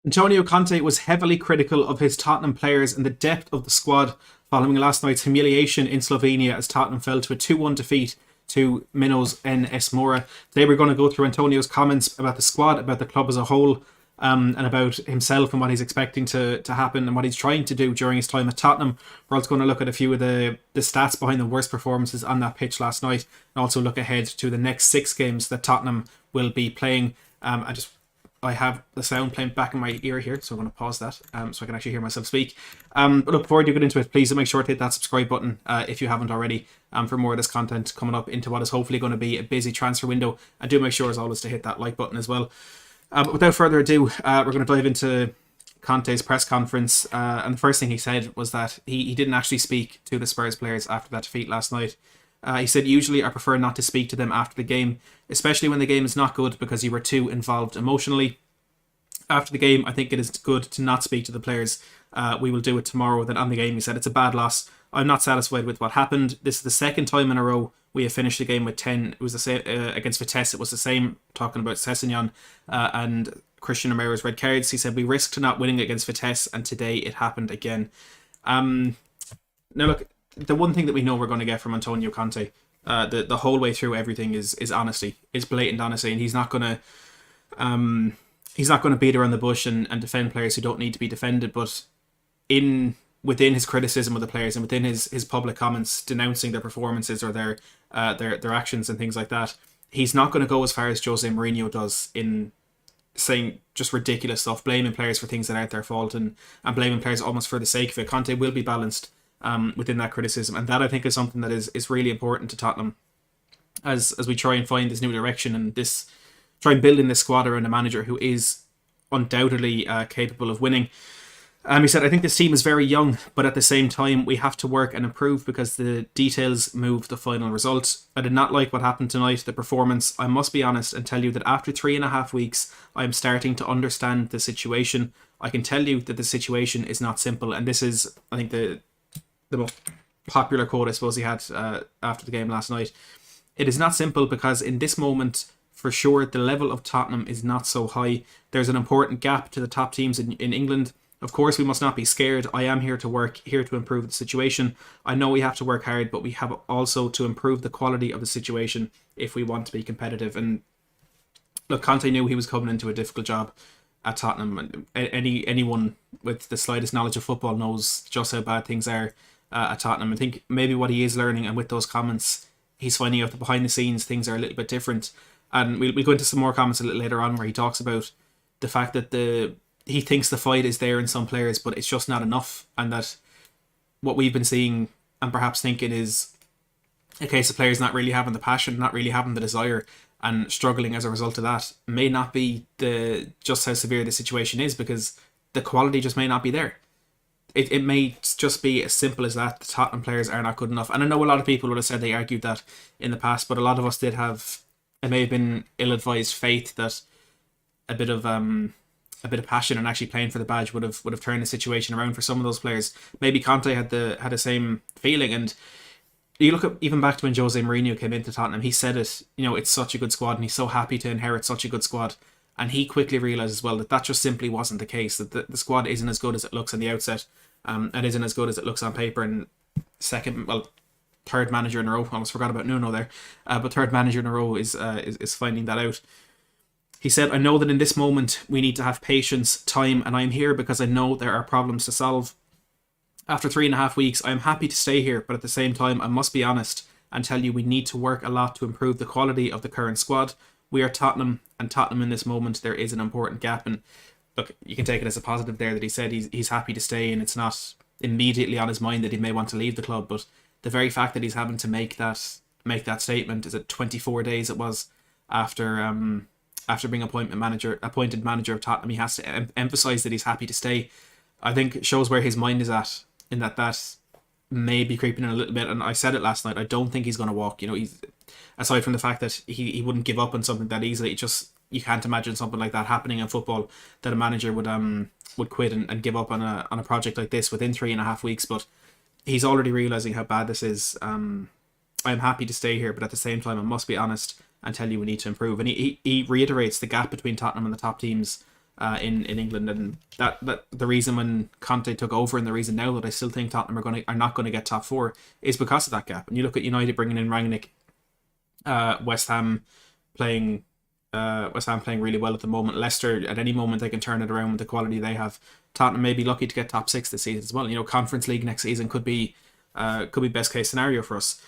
Antonio Conte was heavily critical of his Tottenham players and the depth of the squad following last night's humiliation in Slovenia as Tottenham fell to a 2-1 defeat to minnows NS Mura. Today we're going to go through Antonio's comments about the squad, about the club as a whole, and about himself and what he's expecting to happen and what he's trying to do during his time at Tottenham. We're also going to look at a few of the stats behind the worst performances on that pitch last night, and also look ahead to the next 6 games that Tottenham will be playing. I have the sound playing back in my ear here, so I'm going to pause that so I can actually hear myself speak. But look, before I do get into it, please do make sure to hit that subscribe button if you haven't already, for more of this content coming up into what is hopefully going to be a busy transfer window. And do make sure, as always, to hit that like button as well. But without further ado, we're going to dive into Conte's press conference. And the first thing he said was that he didn't actually speak to the Spurs players after that defeat last night. He said, "Usually I prefer not to speak to them after the game, especially when the game is not good because you were too involved emotionally. After the game, I think it is good to not speak to the players. We will do it tomorrow." Then on the game, he said, "It's a bad loss. I'm not satisfied with what happened. This is the second time in a row we have finished the game with 10. It was the same against Vitesse. It was the same, talking about Sessegnon and Christian Romero's red cards. He said, we risked not winning against Vitesse, and today it happened again." Now, look, the one thing that we know we're going to get from Antonio Conte, the whole way through everything, is honesty, is blatant honesty, and he's not going to beat around the bush and defend players who don't need to be defended. But within his criticism of the players and within his public comments denouncing their performances or their actions and things like that, he's not going to go as far as Jose Mourinho does in saying just ridiculous stuff, blaming players for things that aren't their fault, and blaming players almost for the sake of it. Conte will be balanced within that criticism, and that, I think, is something that is really important to Tottenham as we try and find this new direction and try and build in this squad around a manager who is undoubtedly capable of winning. He said, "I think this team is very young, but at the same time, we have to work and improve because the details move the final result. I did not like what happened tonight, the performance. I must be honest and tell you that after 3.5 weeks, I am starting to understand the situation. I can tell you that the situation is not simple." And this is, I think, the most popular quote I suppose he had after the game last night. "It is not simple because in this moment, for sure, the level of Tottenham is not so high. There's an important gap to the top teams in England. Of course, we must not be scared. I am here to work, here to improve the situation. I know we have to work hard, but we have also to improve the quality of the situation if we want to be competitive." And look, Conte knew he was coming into a difficult job at Tottenham. Anyone with the slightest knowledge of football knows just how bad things are at Tottenham. I think maybe what he is learning, and with those comments, he's finding out that behind the scenes things are a little bit different. And we'll go into some more comments a little later on where he talks about the fact that he thinks the fight is there in some players, but it's just not enough. And that what we've been seeing and perhaps thinking is a case of players not really having the passion, not really having the desire, and struggling as a result of that, may not be just how severe the situation is, because the quality just may not be there. It may just be as simple as that. The Tottenham players are not good enough. And I know a lot of people would have said they argued that in the past, but a lot of us did have, it may have been ill-advised faith that a bit of passion and actually playing for the badge would have turned the situation around for some of those players. Maybe Conte had the same feeling. And you look at even back to when Jose Mourinho came into Tottenham, he said it, it's such a good squad and he's so happy to inherit such a good squad. And he quickly realised as well that just simply wasn't the case, that the squad isn't as good as it looks on the outset, and isn't as good as it looks on paper. And third manager in a row, almost forgot about Nuno there, but third manager in a row is finding that out. He said, "I know that in this moment we need to have patience, time, and I'm here because I know there are problems to solve. After 3.5 weeks, I am happy to stay here, but at the same time, I must be honest and tell you we need to work a lot to improve the quality of the current squad. We are Tottenham, and Tottenham in this moment, there is an important gap." And look, you can take it as a positive there that he said he's happy to stay, and it's not immediately on his mind that he may want to leave the club. But the very fact that he's having to make that statement, is it 24 days it was after being appointed manager of Tottenham, he has to emphasise that he's happy to stay, I think shows where his mind is at, in that may be creeping in a little bit. And I said it last night, I don't think he's going to walk. He's, aside from the fact that he wouldn't give up on something that easily, you can't imagine something like that happening in football, that a manager would quit and give up on a project like this within 3.5 weeks. But he's already realising how bad this is. I'm happy to stay here, but at the same time, I must be honest and tell you we need to improve. And he reiterates the gap between Tottenham and the top teams in England, and that the reason when Conte took over, and the reason now that I still think Tottenham are not going to get top four, is because of that gap. And you look at United bringing in Rangnick, West Ham playing really well at the moment. Leicester, at any moment they can turn it around with the quality they have. Tottenham may be lucky to get top six this season as well. Conference League next season could be best case scenario for us.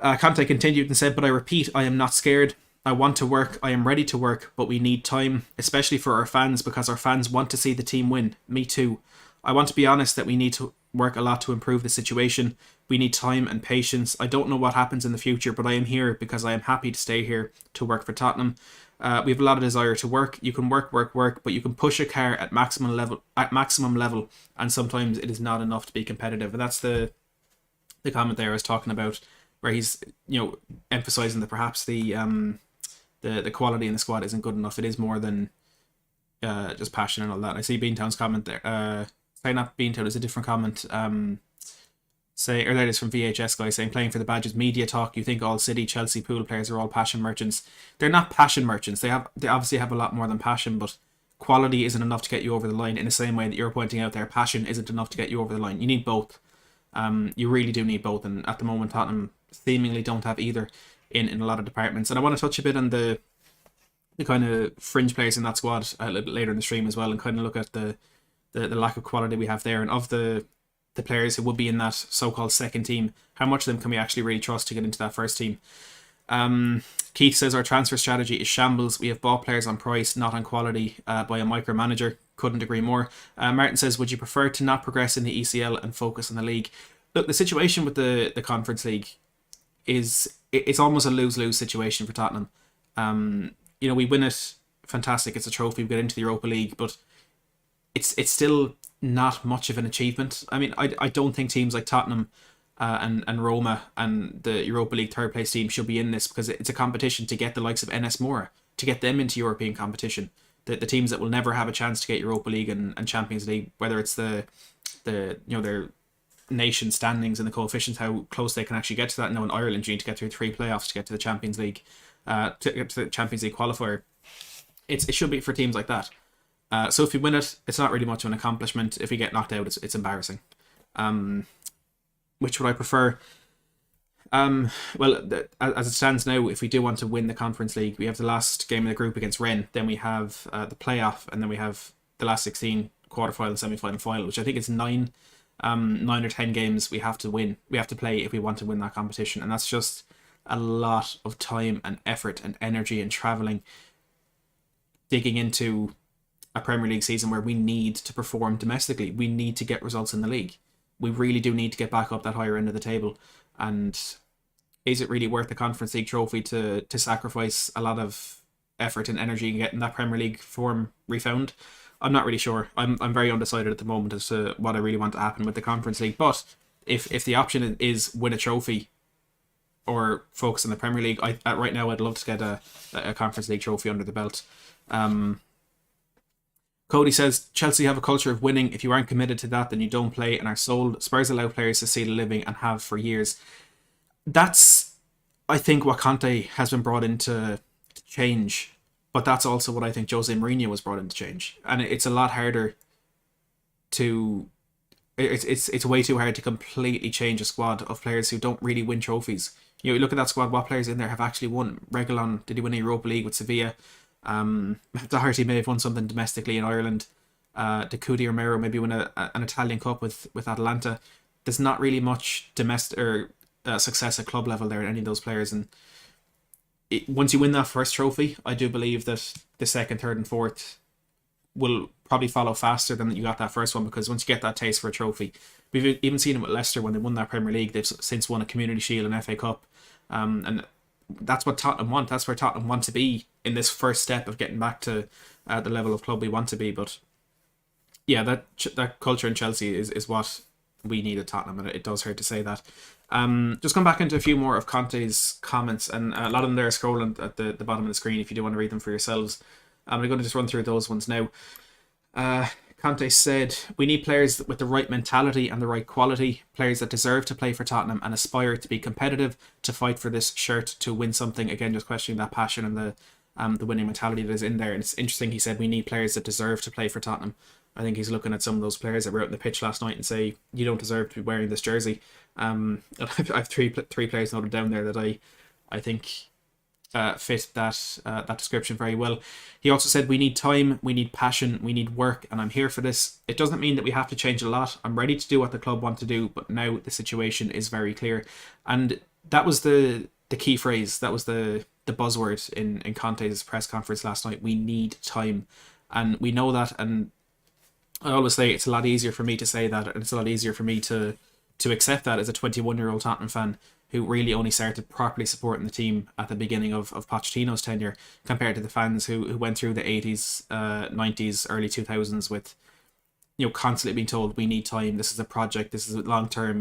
Conte continued and said, "But I repeat, I am not scared. I want to work. I am ready to work, but we need time, especially for our fans, because our fans want to see the team win. Me too. I want to be honest that we need to work a lot to improve the situation. We need time and patience. I don't know what happens in the future, but I am here because I am happy to stay here to work for Tottenham. We have a lot of desire to work. You can work, but you can push a car at maximum level, and sometimes it is not enough to be competitive." And that's the comment there I was talking about, where he's emphasizing that perhaps the quality in the squad isn't good enough. It is more than just passion and all that. I see Beantown's comment there. Sorry, not Beantown, it's a different comment. That is from VHS guy saying, "Playing for the badges, media talk. You think all City, Chelsea pool players are all passion merchants? They're not passion merchants. They obviously have a lot more than passion, but quality isn't enough to get you over the line. In the same way that you're pointing out there, passion isn't enough to get you over the line. You need both. You really do need both. And at the moment, Tottenham seemingly don't have either in a lot of departments. And I want to touch a bit on the kind of fringe players in that squad a little bit later in the stream as well, and kind of look at the lack of quality we have there, and of the players who would be in that so-called second team, how much of them can we actually really trust to get into that first team? Keith says, "Our transfer strategy is shambles. We have bought players on price, not on quality, by a micromanager." Couldn't agree more. Martin says, "Would you prefer to not progress in the ECL and focus on the league?" Look, the situation with the Conference League it's almost a lose-lose situation for Tottenham. We win it, fantastic, it's a trophy, we get into the Europa League, but it's still not much of an achievement. I mean, I don't think teams like Tottenham and Roma and the Europa League third place team should be in this, because it's a competition to get the likes of NS Mura, to get them into European competition. The teams that will never have a chance to get Europa League and Champions League, whether it's their nation standings and the coefficients, how close they can actually get to that. Now in Ireland, you need to get through 3 playoffs to get to the Champions League, to get to the Champions League qualifier. It should be for teams like that. So if you win it, it's not really much of an accomplishment. If you get knocked out, it's embarrassing. Which would I prefer? Well, as it stands now, if we do want to win the Conference League, we have the last game of the group against Rennes, then we have the playoff, and then we have the last 16 quarterfinal, semi-final, final, which I think is 9 or 10 games we have to win. We have to play if we want to win that competition, and that's just a lot of time and effort and energy and travelling, digging into a Premier League season where we need to perform domestically. We need to get results in the league. We really do need to get back up that higher end of the table. And is it really worth the Conference League trophy to sacrifice a lot of effort and energy in getting that Premier League form refound? I'm not really sure. I'm very undecided at the moment as to what I really want to happen with the Conference League. But if the option is win a trophy or focus on the Premier League, right now I'd love to get a Conference League trophy under the belt. Cody says, "Chelsea have a culture of winning. If you aren't committed to that, then you don't play and are sold. Spurs allow players to steal a living and have for years." That's, I think, what Conte has been brought in to change. But that's also what I think Jose Mourinho was brought in to change. And it's a lot harder to... It's way too hard to completely change a squad of players who don't really win trophies. You look at that squad, what players in there have actually won? Reguilon, did he win a Europa League with Sevilla? Doherty may have won something domestically in Ireland. De Cuti Romero maybe win an Italian Cup with Atalanta. There's not really much domestic or success at club level there in any of those players, and once you win that first trophy, I do believe that the second, third and fourth will probably follow faster than you got that first one, because once you get that taste for a trophy, we've even seen it with Leicester when they won that Premier League. They've since won a Community Shield and FA Cup, and that's what Tottenham want. That's where Tottenham want to be in this first step of getting back to the level of club we want to be. But yeah, that culture in Chelsea is what we need at Tottenham, and it does hurt to say that. Just come back into a few more of Conte's comments, and a lot of them there are scrolling at the bottom of the screen if you do want to read them for yourselves. I'm going to just run through those ones now. Conte said, "We need players with the right mentality and the right quality, players that deserve to play for Tottenham and aspire to be competitive, to fight for this shirt, to win something." Again, just questioning that passion and the winning mentality that is in there. And it's interesting, he said we need players that deserve to play for Tottenham. I think he's looking at some of those players that were out on the pitch last night and say, you don't deserve to be wearing this jersey. I have three players noted down there that I think fit that description very well. He also said we need time, we need passion, we need work, and I'm here for this. It doesn't mean that we have to change a lot. I'm ready to do what the club want to do, but now the situation is very clear. And that was the key phrase. That was the buzzword in Conte's press conference last night. We need time, and we know that. And I always say it's a lot easier for me to say that, and it's a lot easier for me to accept that as a 21-year-old Tottenham fan who really only started properly supporting the team at the beginning of Pochettino's tenure, compared to the fans who went through the 80s, 90s, early 2000s with, constantly being told we need time, this is a project, this is long term,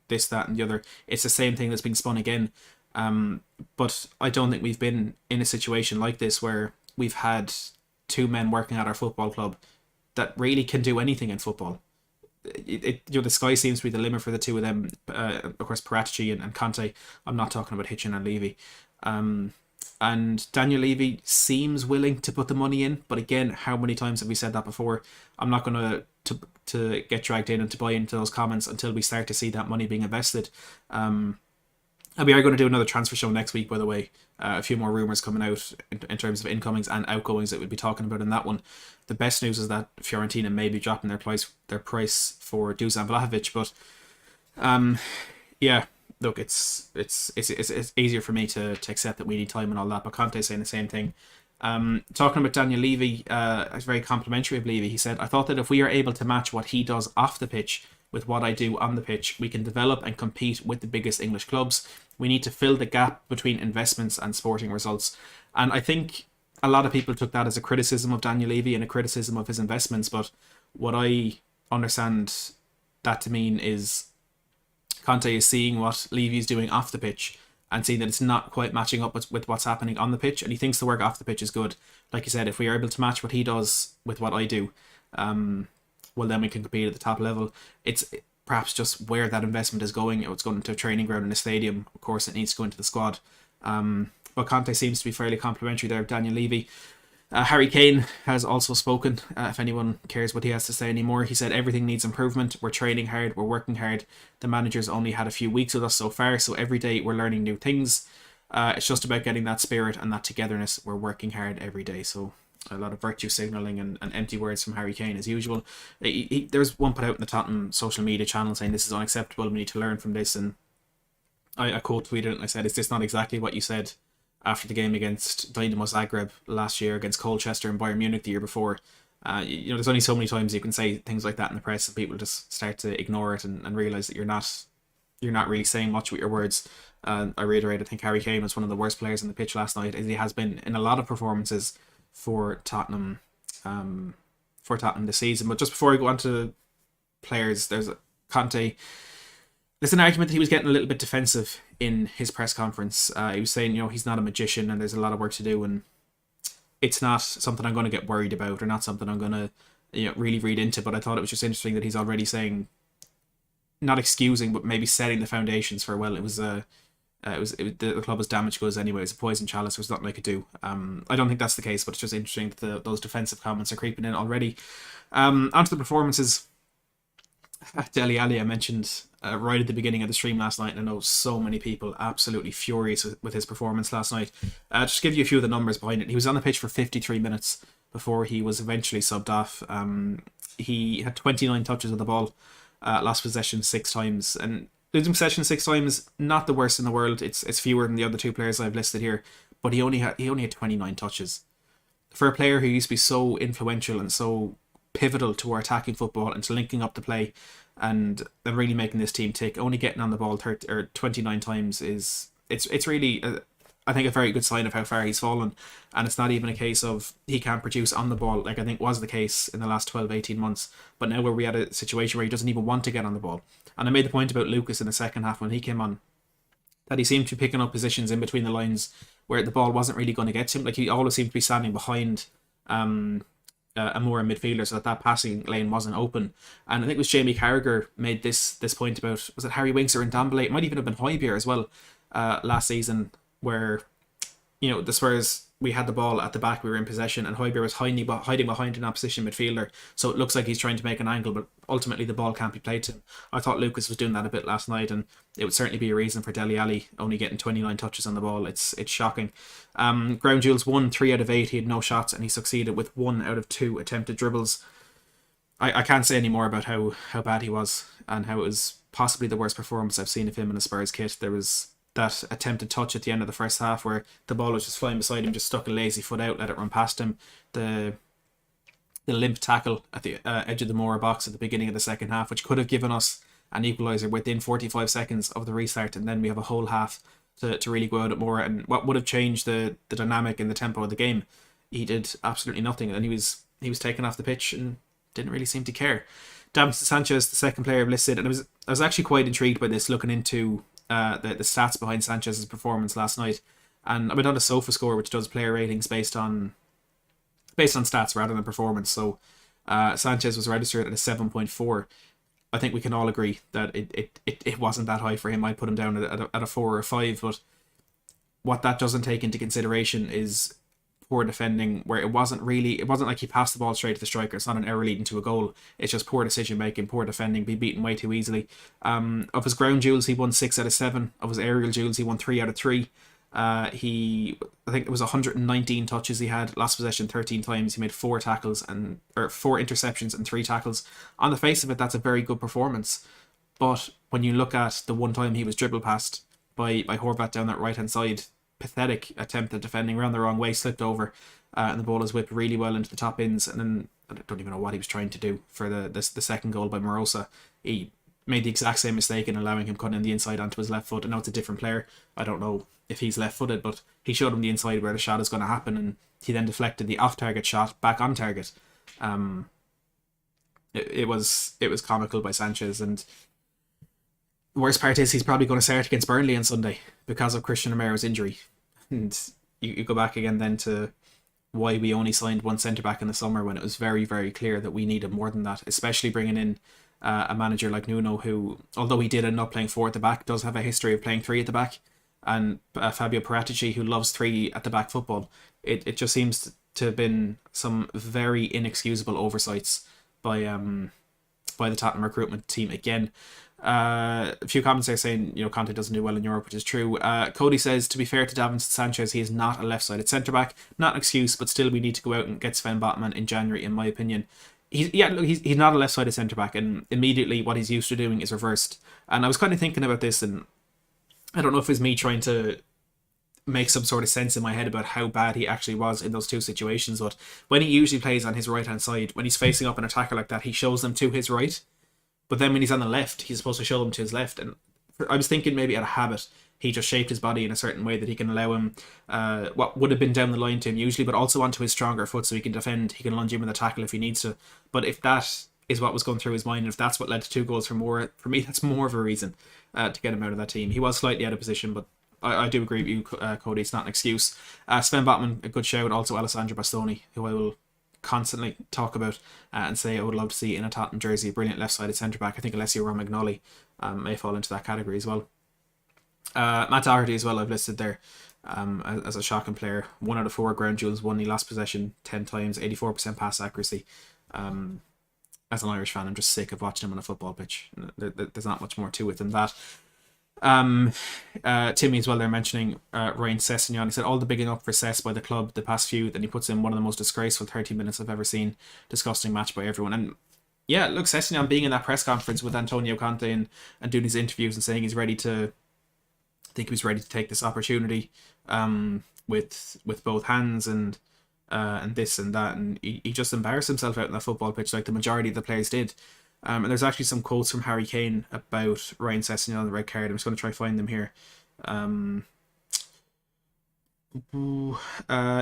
this, that and the other. It's the same thing that's being spun again. But I don't think we've been in a situation like this where we've had two men working at our football club that really can do anything in football. The sky seems to be the limit for the two of them. Of course, Paratici and Conte. I'm not talking about Hitchin and Levy. And Daniel Levy seems willing to put the money in, but again, how many times have we said that before? I'm not going to get dragged in and to buy into those comments until we start to see that money being invested. And we are going to do another transfer show next week, by the way. A few more rumours coming out in terms of incomings and outgoings that we'll be talking about in that one. The best news is that Fiorentina may be dropping their price for Dusan Vlahovic, but yeah, look, it's easier for me to accept that we need time and all that. But Conte saying the same thing. Talking about Daniel Levy, it's very complimentary of Levy. He said, "I thought that if we are able to match what he does off the pitch with what I do on the pitch, we can develop and compete with the biggest English clubs. We need to fill the gap between investments and sporting results." And I think a lot of people took that as a criticism of Daniel Levy and a criticism of his investments. But what I understand that to mean is Conte is seeing what Levy is doing off the pitch and seeing that it's not quite matching up with what's happening on the pitch. And he thinks the work off the pitch is good. Like you said, if we are able to match what he does with what I do, well, then we can compete at the top level. It's perhaps just where that investment is going. It's going into a training ground in a stadium. Of course, it needs to go into the squad. But Conte seems to be fairly complimentary there of Daniel Levy. Harry Kane has also spoken, if anyone cares what he has to say anymore. He said, "Everything needs improvement. We're training hard. We're working hard. The manager's only had a few weeks with us so far, so every day we're learning new things. It's just about getting that spirit and that togetherness. We're working hard every day." So a lot of virtue signalling and empty words from Harry Kane as usual. There's one put out in the Tottenham social media channel saying this is unacceptable, we need to learn from this, and I quote tweeted it and I said, "Is this not exactly what you said after the game against Dynamo Zagreb last year, against Colchester and Bayern Munich the year before?" There's only so many times you can say things like that in the press and people just start to ignore it and realise that you're not really saying much with your words. I reiterate, I think Harry Kane was one of the worst players on the pitch last night, as he has been in a lot of performances for Tottenham this season. But just before I go on to players, there's Conte. There's an argument that he was getting a little bit defensive in his press conference. He was saying, he's not a magician and there's a lot of work to do, and it's not something I'm going to get worried about or not something I'm going to really read into. But I thought it was just interesting that he's already saying, not excusing, but maybe setting the foundations for, well, the club was damaged goods anyway. It's a poison chalice. There's nothing I could do. I don't think that's the case, but it's just interesting that those defensive comments are creeping in already. Onto the performances. Dele Alli, I mentioned right at the beginning of the stream last night, and I know so many people absolutely furious with his performance last night. Just to give you a few of the numbers behind it. He was on the pitch for 53 minutes before he was eventually subbed off. He had 29 touches of the ball, lost possession 6 times, and losing possession 6 times, not the worst in the world. It's fewer than the other 2 players I've listed here, but he only had 29 touches. For a player who used to be so influential and so pivotal to our attacking football and to linking up the play and really making this team tick, only getting on the ball 29 times it's really I think a very good sign of how far he's fallen. And it's not even a case of he can't produce on the ball, like I think was the case in the last 12-18 months, but now where we had a situation where he doesn't even want to get on the ball. And I made the point about Lucas in the second half when he came on, that he seemed to be picking up positions in between the lines where the ball wasn't really going to get to him. Like, he always seemed to be standing behind a Mura midfielder, so that passing lane wasn't open. And I think it was Jamie Carragher made this point about, was it Harry Winks or Ndombele? It might even have been Højbjerg as well last season, where the Spurs we had the ball at the back, we were in possession, and Højbjerg was hiding behind an opposition midfielder. So it looks like he's trying to make an angle, but ultimately the ball can't be played to him. I thought Lucas was doing that a bit last night, and it would certainly be a reason for Dele Alli only getting 29 touches on the ball. It's shocking. Ground duels won 3 out of 8. He had no shots, and he succeeded with 1 out of 2 attempted dribbles. I can't say any more about how bad he was, and how it was possibly the worst performance I've seen of him in a Spurs kit. There was that attempted touch at the end of the first half where the ball was just flying beside him, just stuck a lazy foot out, let it run past him. The limp tackle at the edge of the Mura box at the beginning of the second half, which could have given us an equaliser within 45 seconds of the restart, and then we have a whole half to really go out at Mura. And what would have changed the dynamic and the tempo of the game, he did absolutely nothing, and he was taken off the pitch and didn't really seem to care. Davinson Sanchez, the second player I've listed, and I was actually quite intrigued by this, looking into the stats behind Sanchez's performance last night. And I went on to SofaScore, which does player ratings based on stats rather than performance. So Sanchez was registered at a 7.4. I think we can all agree that it wasn't that high for him. I'd put him down at a 4 or a 5. But what that doesn't take into consideration is poor defending, where it wasn't like he passed the ball straight to the striker. It's not an error leading to a goal. It's just poor decision making, poor defending, be beaten way too easily. Of his ground duels, he won 6 out of 7. Of his aerial duels, he won 3 out of 3. I think it was 119 touches he had, lost possession 13 times. He made 4 interceptions and 3 tackles. On the face of it, that's a very good performance. But when you look at the one time he was dribbled past by Horvat down that right hand side, pathetic attempt at defending, around the wrong way, slipped over, and the ball is whipped really well into the top ends. And then I don't even know what he was trying to do for the second goal by Marosa. He made the exact same mistake in allowing him cutting in the inside onto his left foot. I know it's a different player. I don't know if he's left-footed, but he showed him the inside where the shot is going to happen, and he then deflected the off-target shot back on target. It was comical by Sanchez, and the worst part is he's probably going to start against Burnley on Sunday because of Christian Romero's injury. And you go back again then to why we only signed one centre-back in the summer, when it was very, very clear that we needed more than that, especially bringing in a manager like Nuno, who, although he did end up playing 4 at the back, does have a history of playing 3 at the back. And Fabio Paratici, who loves 3 at the back football. It just seems to have been some very inexcusable oversights by the Tottenham recruitment team again. A few comments there saying, Conte doesn't do well in Europe, which is true. Cody says, to be fair to Davinson Sanchez, he is not a left-sided centre-back. Not an excuse, but still we need to go out and get Sven Botman in January, in my opinion. He's not a left-sided centre-back, and immediately what he's used to doing is reversed. And I was kind of thinking about this, and I don't know if it was me trying to make some sort of sense in my head about how bad he actually was in those 2 situations, but when he usually plays on his right-hand side, when he's facing up an attacker like that, he shows them to his right. But then when he's on the left, he's supposed to show them to his left. And I was thinking maybe out of habit, he just shaped his body in a certain way that he can allow him what would have been down the line to him usually, but also onto his stronger foot so he can defend. He can lunge in with a tackle if he needs to. But if that is what was going through his mind, and if that's what led to 2 goals for me, that's more of a reason to get him out of that team. He was slightly out of position, but I do agree with you, Cody. It's not an excuse. Sven Botman, a good shout. Also Alessandro Bastoni, who I will constantly talk about and say I would love to see in a Tottenham jersey, a brilliant left-sided centre-back. I think Alessio Romagnoli may fall into that category as well. Matt Doherty as well, I've listed there as a shocking player. 1 out of 4 ground duels won. He lost possession 10 times, 84% pass accuracy. As an Irish fan, I'm just sick of watching him on a football pitch. There's not much more to it than that. Timmy as well, they're mentioning Ryan Sessegnon. He said, all the bigging up for Sess by the club the past few, then he puts in one of the most disgraceful 30 minutes I've ever seen. Disgusting match by everyone. And yeah, look, Sessegnon being in that press conference with Antonio Conte and doing his interviews and saying he's ready to, I think he was ready to take this opportunity with both hands and this and that, and he just embarrassed himself out on that football pitch like the majority of the players did. And there's actually some quotes from Harry Kane about Ryan Sessegnon on the red card. I'm just going to try to find them here. It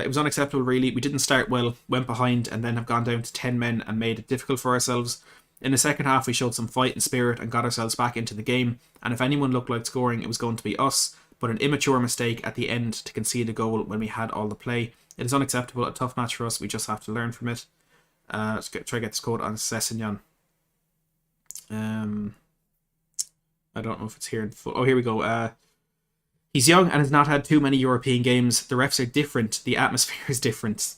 was unacceptable, really. We didn't start well, went behind, and then have gone down to 10 men and made it difficult for ourselves. In the second half, we showed some fight and spirit and got ourselves back into the game. And if anyone looked like scoring, it was going to be us. But an immature mistake at the end to concede a goal when we had all the play. It is unacceptable, a tough match for us. We just have to learn from it. Let's try to get this quote on Sessegnon. I don't know if it's here in full. Oh, here we go. He's young and has not had too many European games. The refs are different. The atmosphere is different.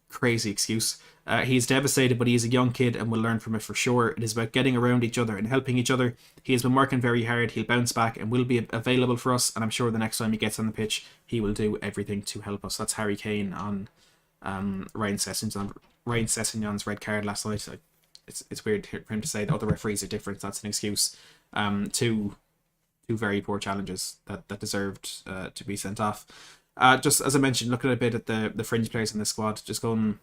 Crazy excuse. He is devastated, but he is a young kid and will learn from it for sure. It is about getting around each other and helping each other. He has been working very hard. He'll bounce back and will be available for us. And I'm sure the next time he gets on the pitch, he will do everything to help us. That's Harry Kane on Ryan Sessegnon's red card last night. It's weird for him to say that other referees are different. That's an excuse. Two very poor challenges that deserved to be sent off. Just as I mentioned, looking a bit at the fringe players in the squad, just going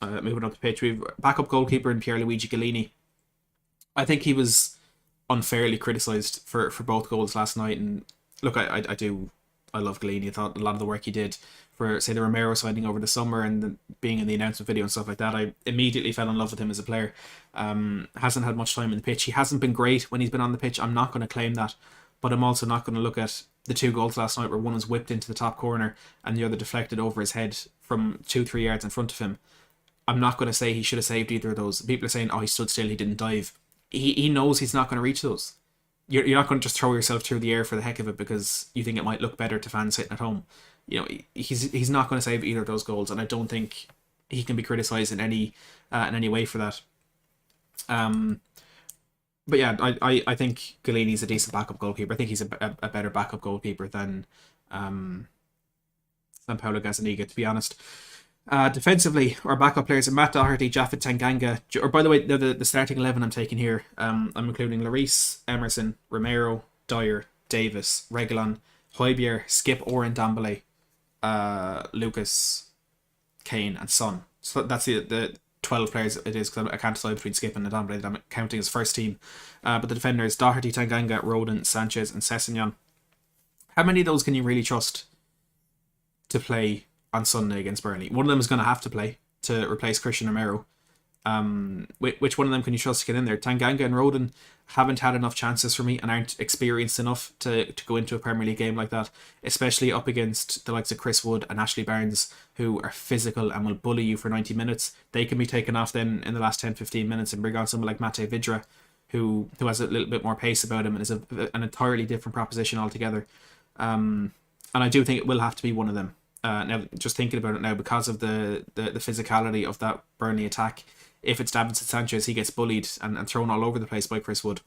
moving up the pitch, we've backup goalkeeper in Pierluigi Golini. I think he was unfairly criticised for both goals last night. And look, I love Golini. I thought a lot of the work he did for, say, the Romero signing over the summer and being in the announcement video and stuff like that, I immediately fell in love with him as a player. Hasn't had much time in the pitch. He hasn't been great when he's been on the pitch. I'm not going to claim that. But I'm also not going to look at the 2 goals last night where one was whipped into the top corner and the other deflected over his head from 2-3 yards in front of him. I'm not going to say he should have saved either of those. People are saying, oh, he stood still, he didn't dive. He knows he's not going to reach those. You're not going to just throw yourself through the air for the heck of it because you think it might look better to fans sitting at home. You know, he's not going to save either of those goals, and I don't think he can be criticised in any way for that. But yeah, I think Golini's a decent backup goalkeeper. I think he's a better backup goalkeeper than Paulo Gazzaniga, to be honest. Defensively, our backup players are Matt Doherty, Japhet Tanganga. Or by the way, the starting 11 I'm taking here, I'm including Lloris, Emerson, Romero, Dyer, Davis, Reguilon, Højbjerg, Skip, Oren, Dembele, Lucas, Kane, and Son. So that's the 12 players it is, because I can't decide between Skip and Dembele that I'm counting as first team. But the defenders, Doherty, Tanganga, Rodon, Sanchez, and Sessegnon. How many of those can you really trust to play on Sunday against Burnley? One of them is going to have to play to replace Christian Romero. Which one of them can you trust to get in there? Tanganga and Rodon haven't had enough chances for me and aren't experienced enough to go into a Premier League game like that, especially up against the likes of Chris Wood and Ashley Barnes, who are physical and will bully you for 90 minutes. They can be taken off then in the last 10-15 minutes and bring on someone like Mate Vidra, who has a little bit more pace about him and is an entirely different proposition altogether. And I do think it will have to be one of them. Now, just thinking about it now, because of the physicality of that Burnley attack, if it's Davinson Sanchez, he gets bullied and thrown all over the place by Chris Wood.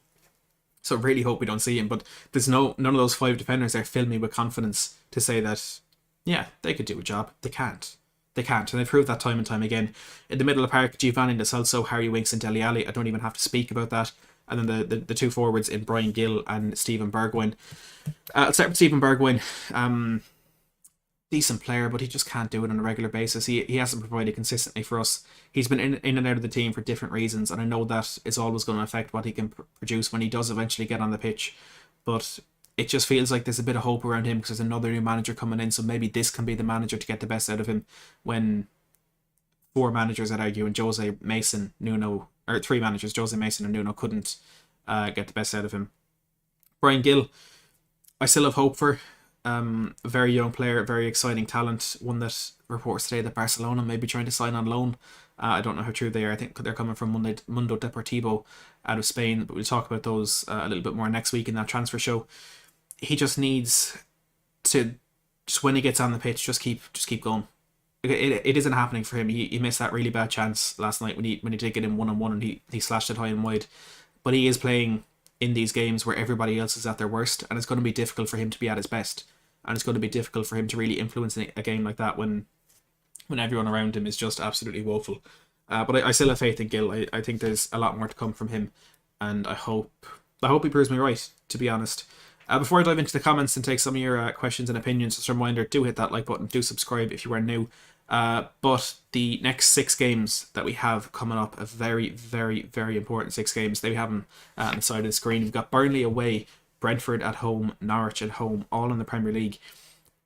So I really hope we don't see him. But there's none of those 5 defenders there fill me with confidence to say that, yeah, they could do a job. They can't. And they proved that time and time again. In the middle of the park, Giovanni Lo Celso, Harry Winks and Dele Alli. I don't even have to speak about that. And then the 2 forwards in Brian Gill and Stephen Bergwijn. Let's start with Stephen Bergwijn. Decent player, but he just can't do it on a regular basis. He hasn't provided consistently for us. He's been in and out of the team for different reasons, and I know that it's always going to affect what he can produce when he does eventually get on the pitch. But it just feels like there's a bit of hope around him because there's another new manager coming in, so maybe this can be the manager to get the best out of him when 4 managers, I'd argue, and Jose Mason, Nuno, or 3 managers, Jose Mason and Nuno, couldn't get the best out of him. Brian Gill, I still have hope for. A very young player, very exciting talent. One that reports today that Barcelona may be trying to sign on loan. I don't know how true they are. I think they're coming from Mundo Deportivo out of Spain, but we'll talk about those a little bit more next week in that transfer show. He just needs to, just when he gets on the pitch, just keep going. It isn't happening for him. He missed that really bad chance last night when he did get in 1-on-1 and he slashed it high and wide. But he is playing in these games where everybody else is at their worst, and it's going to be difficult for him to be at his best, and it's going to be difficult for him to really influence a game like that when everyone around him is just absolutely woeful. But I still have faith in Gill. I think there's a lot more to come from him, and I hope he proves me right, to be honest. Before I dive into the comments and take some of your questions and opinions, just a reminder, do hit that like button, do subscribe if you are new. But the next 6 games that we have coming up, a very, very, very important 6 games. They have them on the side of the screen. We've got Burnley away, Brentford at home, Norwich at home, all in the Premier League.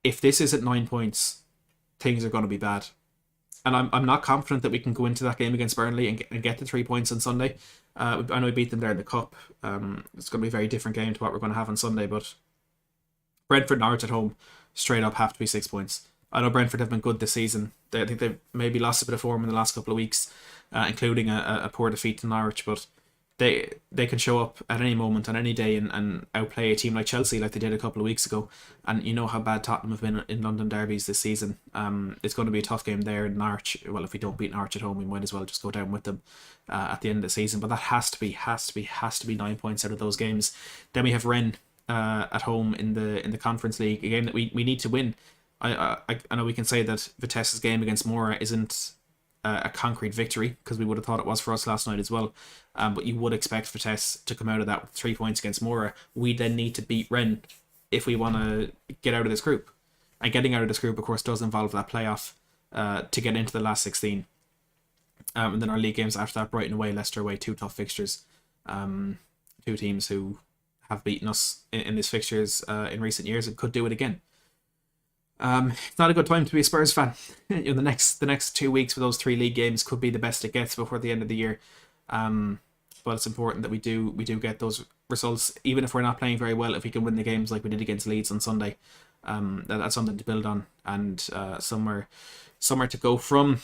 If this is at 9 points, things are going to be bad. And I'm not confident that we can go into that game against Burnley and get the 3 points on Sunday. I know we beat them there in the Cup. It's going to be a very different game to what we're going to have on Sunday, but Brentford, Norwich at home, straight up have to be 6 points. I know Brentford have been good this season. I think they've maybe lost a bit of form in the last couple of weeks, including a poor defeat to Norwich, but they can show up at any moment on any day and outplay a team like Chelsea like they did a couple of weeks ago. And you know how bad Tottenham have been in London derbies this season. It's going to be a tough game there in Norwich. Well, if we don't beat Norwich at home, we might as well just go down with them at the end of the season. But that has to be 9 points out of those games. Then we have Rennes at home in the Conference League, a game that we need to win. I know we can say that Vitesse's game against Mura isn't a concrete victory, because we would have thought it was for us last night as well. But you would expect Vitesse to come out of that with 3 points against Mura. We then need to beat Rennes if we want to get out of this group. And getting out of this group, of course, does involve that playoff to get into the last 16. And then our league games after that: Brighton away, Leicester away, 2 tough fixtures. 2 teams who have beaten us in these fixtures in recent years and could do it again. It's not a good time to be a Spurs fan. The next 2 weeks for those 3 league games could be the best it gets before the end of the year. But it's important that we do get those results, even if we're not playing very well. If we can win the games like we did against Leeds on Sunday, that's something to build on, and somewhere to go from.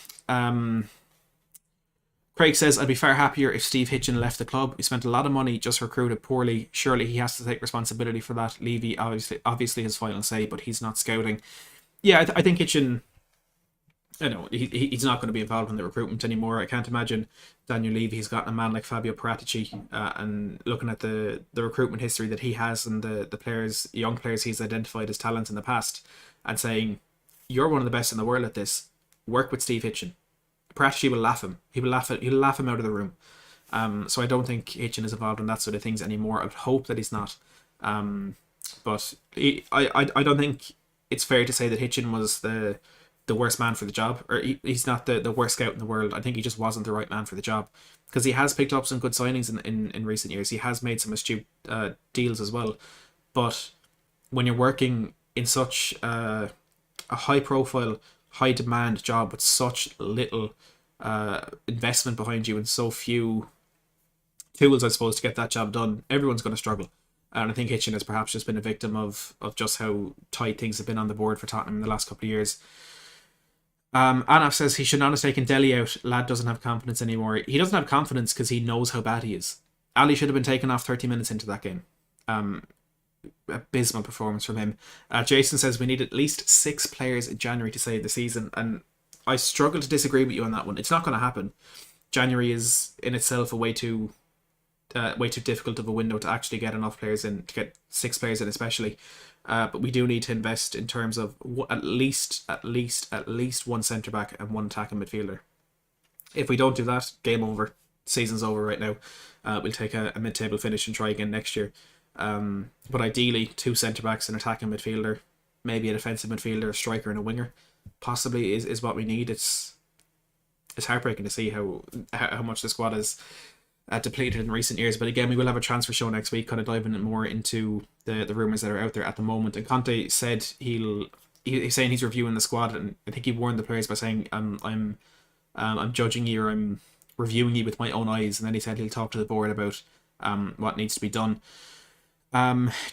Craig says, I'd be far happier if Steve Hitchen left the club. He spent a lot of money, just recruited poorly. Surely he has to take responsibility for that. Levy, obviously his final say, but he's not scouting. Yeah, I think Hitchen, he's not going to be involved in the recruitment anymore. I can't imagine Daniel Levy. He's got a man like Fabio Paratici, and looking at the recruitment history that he has and the young players he's identified as talent in the past, and saying, you're one of the best in the world at this. Work with Steve Hitchen. Paratici will laugh him. He'll laugh him out of the room. So I don't think Hitchen is involved in that sort of things anymore. I would hope that he's not. But I don't think it's fair to say that Hitchen was the worst man for the job, or he's not the worst scout in the world. I think he just wasn't the right man for the job, because he has picked up some good signings in recent years. He has made some astute deals as well. But when you're working in such a high profile, high demand job with such little investment behind you and so few tools, I suppose, to get that job done, everyone's going to struggle. And I think Hitchen has perhaps just been a victim of just how tight things have been on the board for Tottenham in the last couple of years. Anaf says he should not have taken Dele out. Lad doesn't have confidence anymore. He doesn't have confidence because he knows how bad he is. Ali should have been taken off 30 minutes into that game. Abysmal performance from him. Jason says we need at least 6 players in January to save the season, and I struggle to disagree with you on that one. It's not going to happen. January is in itself a way too difficult of a window to actually get enough players in, to get 6 players in especially. But we do need to invest in terms of at least 1 centre back and 1 attacking midfielder. If we don't do that, game over. Season's over right now. We'll take a mid-table finish and try again next year. But ideally 2 centre backs, an attacking midfielder, maybe a defensive midfielder, a striker and a winger, possibly is what we need. It's heartbreaking to see how much the squad is depleted in recent years. But again, we will have a transfer show next week, kind of diving more into the rumours that are out there at the moment. And Conte said he's saying he's reviewing the squad, and I think he warned the players by saying I'm judging you, or I'm reviewing you with my own eyes. And then he said he'll talk to the board about what needs to be done.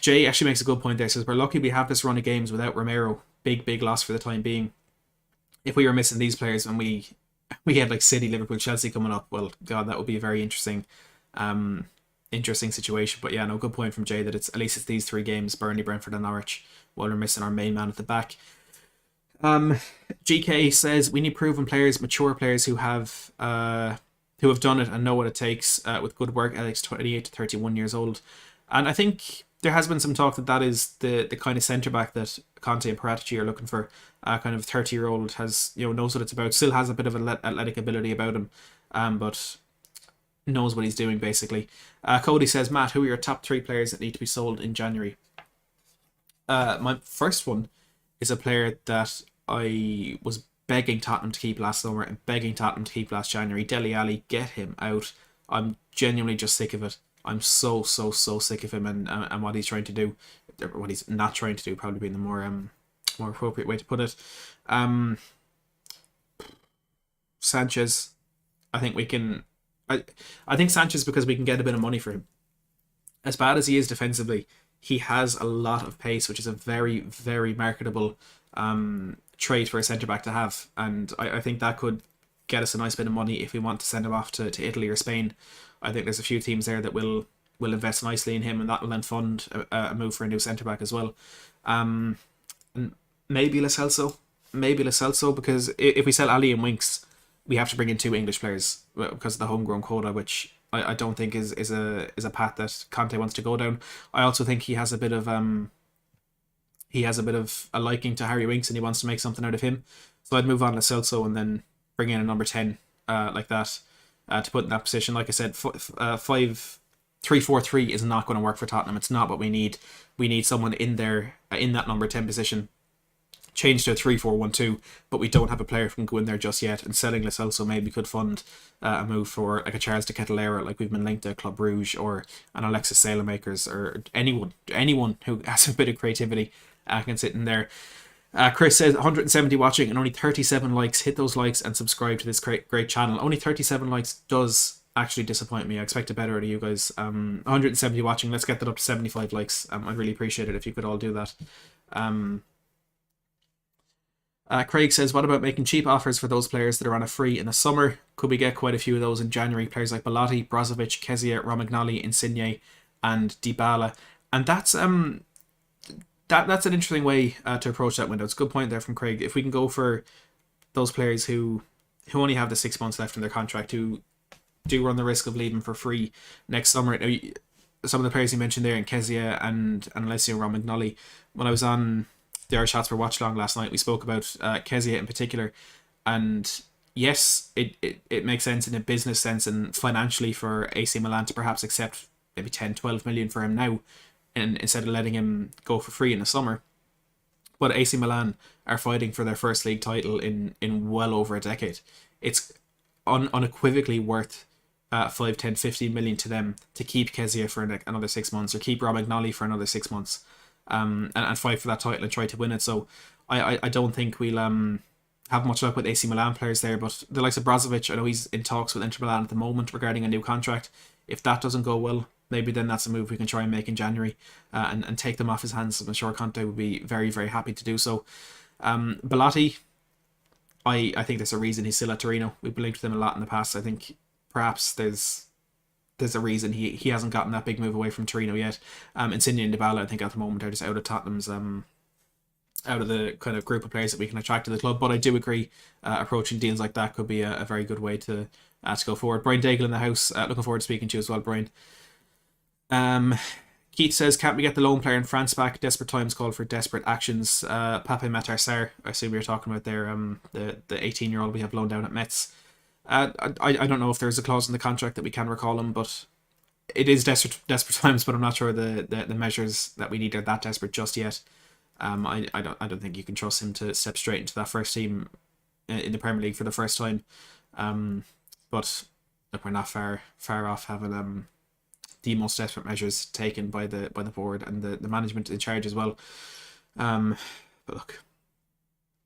Jay actually makes a good point there. Says we're lucky we have this run of games without Romero. Big loss for the time being. If we were missing these players and we had like City, Liverpool, Chelsea coming up, well, God, that would be a very interesting situation. But yeah, no, good point from Jay that at least it's these 3 games: Burnley, Brentford, and Norwich, while we're missing our main man at the back. GK says we need proven players, mature players who have done it and know what it takes, with good work ethics, 28 to 31 years old. And I think there has been some talk that is the kind of centre back that Conte and Paratici are looking for. Kind of 30-year-old, has knows what it's about, still has a bit of athletic ability about him, but knows what he's doing basically. Cody says, Matt, who are your top 3 players that need to be sold in January? My first one is a player that I was begging Tottenham to keep last summer and begging Tottenham to keep last January. Dele Alli, get him out. I'm genuinely just sick of it. I'm so sick of him and what he's trying to do, what he's not trying to do, probably being the more appropriate way to put it. Sanchez, I think we can. I think Sanchez, because we can get a bit of money for him. As bad as he is defensively, he has a lot of pace, which is a very, very marketable trait for a centre back to have, and I think that could get us a nice bit of money if we want to send him off to Italy or Spain. I think there's a few teams there that will invest nicely in him, and that will then fund a move for a new centre back as well. And maybe Lo Celso, because if we sell Ali and Winks, we have to bring in 2 English players because of the homegrown quota, which I don't think is a path that Conte wants to go down. I also think he has a bit of a liking to Harry Winks, and he wants to make something out of him. So I'd move on to Celso and then bring in a number 10 like that to put in that position. Like I said, 5-3-4-3 is not going to work for Tottenham. It's not what we need. We need someone in there in that number 10 position. Change to a 3-4-1-2, but we don't have a player who can go in there just yet. And selling Lo Celso maybe could fund a move for like a Charles de Ketelaere, like we've been linked to Club Brugge, or an Alexis Sailmakers, or anyone who has a bit of creativity can sit in there. Chris says 170 watching and only 37 likes. Hit those likes and subscribe to this great channel. Only 37 likes does actually disappoint me. I expected better out of you guys. 170 watching. Let's get that up to 75 likes. I'd really appreciate it if you could all do that. Craig says, what about making cheap offers for those players that are on a free in the summer? Could we get quite a few of those in January? Players like Belotti, Brozovic, Kezia, Romagnoli, Insigne and Dybala. And that's an interesting way to approach that window. It's a good point there from Craig. If we can go for those players who only have the 6 months left in their contract, who do run the risk of leaving for free next summer. Now, some of the players you mentioned there, in Kezia and Alessio Romagnoli, when I was on the Irish Shots for Watch Long last night, we spoke about Kezia in particular, and yes, it makes sense in a business sense and financially for AC Milan to perhaps accept maybe 10-12 million for him now, and instead of letting him go for free in the summer. But AC Milan are fighting for their first league title in well over a decade. It's unequivocally worth 5, 10, 15 million to them to keep Kezia for another 6 months, or keep Romagnoli for another 6 months. And fight for that title and try to win it. So I don't think we'll have much luck with AC Milan players there, but the likes of Brozovic, I know he's in talks with Inter Milan at the moment regarding a new contract. If that doesn't go well, maybe then that's a move we can try and make in January and take them off his hands. I'm sure Conte would be very, very happy to do so. Belotti, I think there's a reason he's still at Torino. We've been linked with him a lot in the past. I think perhaps there's a reason he hasn't gotten that big move away from Torino yet. Insigne and Dybala, I think at the moment are just out of Tottenham's out of the kind of group of players that we can attract to the club. But I do agree, approaching deals like that could be a very good way to go forward. Brian Daigle in the house, looking forward to speaking to you as well, Brian. Keith says, can't we get the lone player in France back? Desperate times call for desperate actions. Pape Matar Sarr, I assume we were talking about there, the 18-year-old we have loaned down at Metz. I don't know if there's a clause in the contract that we can recall him, but it is desperate times. But I'm not sure the measures that we need are that desperate just yet. I don't think you can trust him to step straight into that first team in the Premier League for the first time. But look, we're not far off having the most desperate measures taken by the board and the management in charge as well. But look,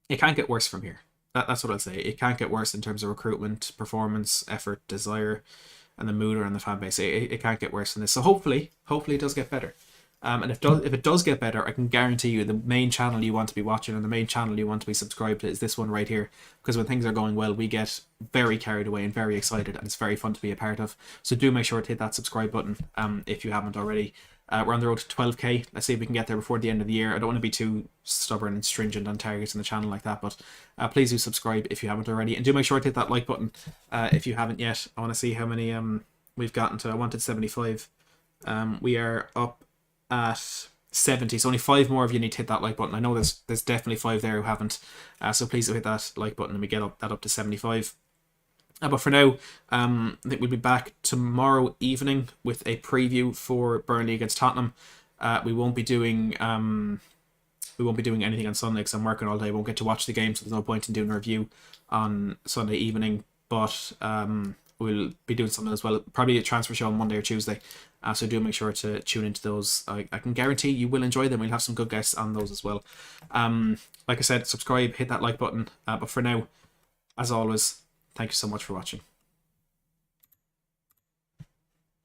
it can't get worse from here. That's what I'll say. It can't get worse in terms of recruitment, performance, effort, desire, and the mood around the fan base. It can't get worse than this. So hopefully it does get better. And if it does get better, I can guarantee you the main channel you want to be watching and the main channel you want to be subscribed to is this one right here. Because when things are going well, we get very carried away and very excited, and it's very fun to be a part of. So do make sure to hit that subscribe button if you haven't already. We're on the road to 12k. Let's see if we can get there before the end of the year. I don't want to be too stubborn and stringent on targets on the channel like that, but please do subscribe if you haven't already, and do make sure to hit that like button if you haven't yet. I want to see how many we've gotten to. I wanted 75. We are up at 70, so only 5 more of you need to hit that like button. I know there's definitely 5 there who haven't, so please do hit that like button and we get that up to 75. But for now, I think we'll be back tomorrow evening with a preview for Burnley against Tottenham. We won't be doing anything on Sunday because I'm working all day. I won't get to watch the game, so there's no point in doing a review on Sunday evening. But we'll be doing something as well, probably a transfer show on Monday or Tuesday. So do make sure to tune into those. I can guarantee you will enjoy them. We'll have some good guests on those as well. Like I said, subscribe, hit that like button. But for now, as always, thank you so much for watching.